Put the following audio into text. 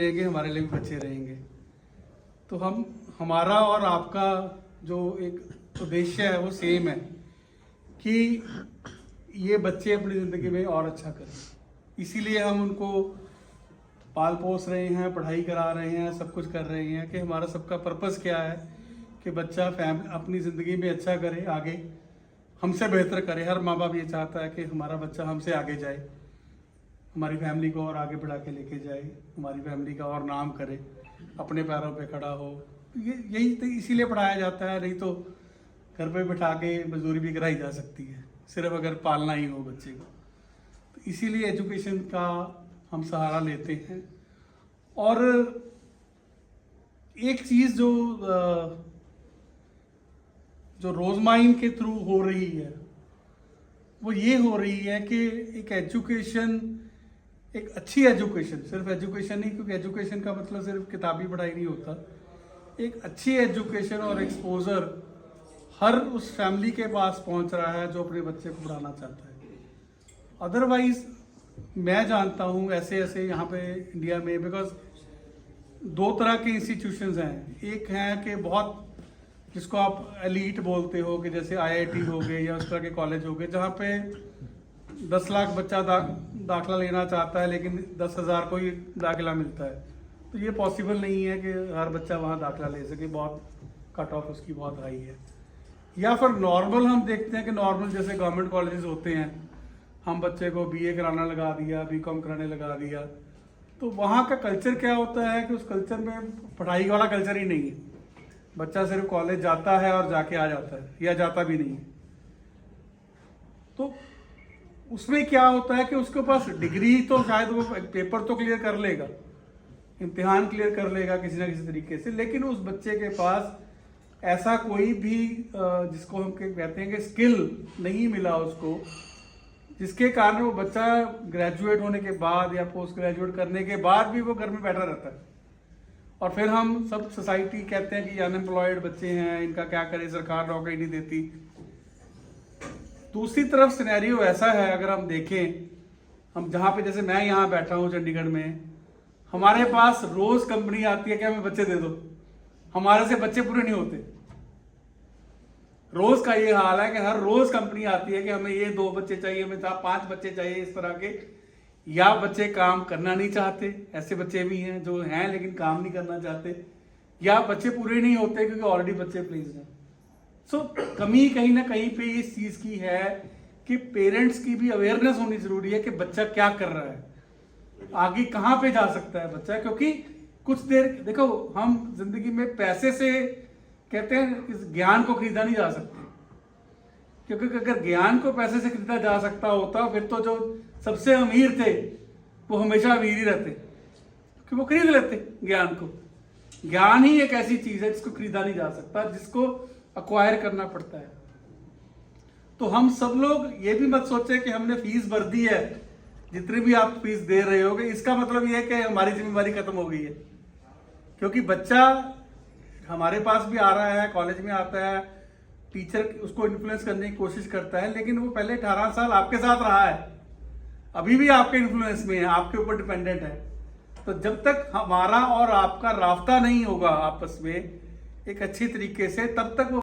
रहेंगे, हमारे लिए भी बच्चे रहेंगे। तो हमारा और आपका जो एक उद्देश्य है वो सेम है कि ये बच्चे अपनी ज़िंदगी में और अच्छा करें। इसीलिए हम उनको पाल पोस रहे हैं, पढ़ाई करा रहे हैं, सब कुछ कर रहे हैं कि हमारा सबका पर्पस क्या है कि बच्चा अपनी ज़िंदगी में अच्छा करे, आगे हमसे बेहतर करे। हर माँ बाप ये चाहता है कि हमारा बच्चा हमसे आगे जाए, हमारी फैमिली को और आगे बढ़ा के लेके जाए, हमारी फैमिली का और नाम करे, अपने पैरों पे खड़ा हो। यही तो इसीलिए पढ़ाया जाता है, नहीं तो घर पे बिठा के मजदूरी भी कराई जा सकती है, सिर्फ अगर पालना ही हो बच्चे को। तो इसीलिए एजुकेशन का हम सहारा लेते हैं। और एक चीज़ जो रोजमाइन के थ्रू हो रही है वो ये हो रही है कि एक एजुकेशन, एक अच्छी एजुकेशन, सिर्फ एजुकेशन नहीं, क्योंकि एजुकेशन का मतलब सिर्फ किताबी पढ़ाई नहीं होता। एक अच्छी एजुकेशन और एक्सपोजर हर उस फैमिली के पास पहुंच रहा है जो अपने बच्चे को पढ़ाना चाहता है। अदरवाइज मैं जानता हूं ऐसे ऐसे यहाँ पे इंडिया में, बिकॉज दो तरह के इंस्टीट्यूशंस हैं। एक है कि बहुत जिसको आप एलीट बोलते हो, कि जैसे आईआईटी हो गए या उस तरह के कॉलेज हो गए जहाँ पे 10 लाख बच्चा दाखला लेना चाहता है लेकिन 10,000 को ही दाखिला मिलता है। तो ये पॉसिबल नहीं है कि हर बच्चा वहाँ दाखिला ले सके, बहुत कट ऑफ उसकी बहुत हाई है। या फिर नॉर्मल हम देखते हैं कि नॉर्मल जैसे गवर्नमेंट कॉलेजेस होते हैं, हम बच्चे को बीए कराना लगा दिया, बीकॉम कराने लगा दिया। तो वहाँ का कल्चर क्या होता है कि उस कल्चर में पढ़ाई वाला कल्चर ही नहीं है। बच्चा सिर्फ कॉलेज जाता है और जाके आ जाता है, या जाता भी नहीं है। तो उसमें क्या होता है कि उसके पास डिग्री तो शायद वो पेपर तो क्लियर कर लेगा, इम्तिहान क्लियर कर लेगा किसी ना किसी तरीके से, लेकिन उस बच्चे के पास ऐसा कोई भी जिसको हम कहते हैं कि स्किल नहीं मिला उसको, जिसके कारण वो बच्चा ग्रेजुएट होने के बाद या पोस्ट ग्रेजुएट करने के बाद भी वो घर में बैठा रहता है। और फिर हम सब सोसाइटी कहते हैं कि अनएम्प्लॉयड बच्चे हैं, इनका क्या करें, सरकार नौकरी नहीं देती। दूसरी तरफ सिनेरियो ऐसा है, अगर हम देखें, हम जहाँ पे जैसे मैं यहाँ बैठा हूँ चंडीगढ़ में, हमारे पास रोज कंपनी आती है कि हमें बच्चे दे दो, हमारे से बच्चे पूरे नहीं होते। रोज का ये हाल है कि हर रोज कंपनी आती है कि हमें ये 2 बच्चे चाहिए, हमें 5 बच्चे चाहिए, इस तरह के। या बच्चे काम करना नहीं चाहते, ऐसे बच्चे भी हैं जो हैं लेकिन काम नहीं करना चाहते, या बच्चे पूरे नहीं होते क्योंकि ऑलरेडी बच्चे प्लीज हैं। सो कमी कहीं ना कहीं पे इस चीज की है कि पेरेंट्स की भी अवेयरनेस होनी जरूरी है कि बच्चा क्या कर रहा है, आगे कहाँ पे जा सकता है बच्चा। क्योंकि कुछ देर देखो, हम जिंदगी में पैसे से कहते हैं इस ज्ञान को खरीदा नहीं जा सकते, क्योंकि अगर ज्ञान को पैसे से खरीदा जा सकता होता फिर तो जो सबसे अमीर थे वो हमेशा अमीर ही रहते, क्योंकि वो खरीद लेते ज्ञान को। ज्ञान ही एक ऐसी चीज है जिसको खरीदा नहीं जा सकता, जिसको अक्वायर करना पड़ता है। तो हम सब लोग ये भी मत सोचे कि हमने फीस भर दी है, जितनी भी आप फीस दे रहे होगे इसका मतलब ये है कि हमारी जिम्मेवारी खत्म हो गई है। क्योंकि बच्चा हमारे पास भी आ रहा है, कॉलेज में आता है, टीचर उसको इन्फ्लुएंस करने की कोशिश करता है, लेकिन वो पहले 18 साल आपके साथ रहा है, अभी भी आपके इन्फ्लुएंस में है, आपके ऊपर डिपेंडेंट है। तो जब तक हमारा और आपका रास्ता नहीं होगा आपस में एक अच्छी तरीके से, तब तक वो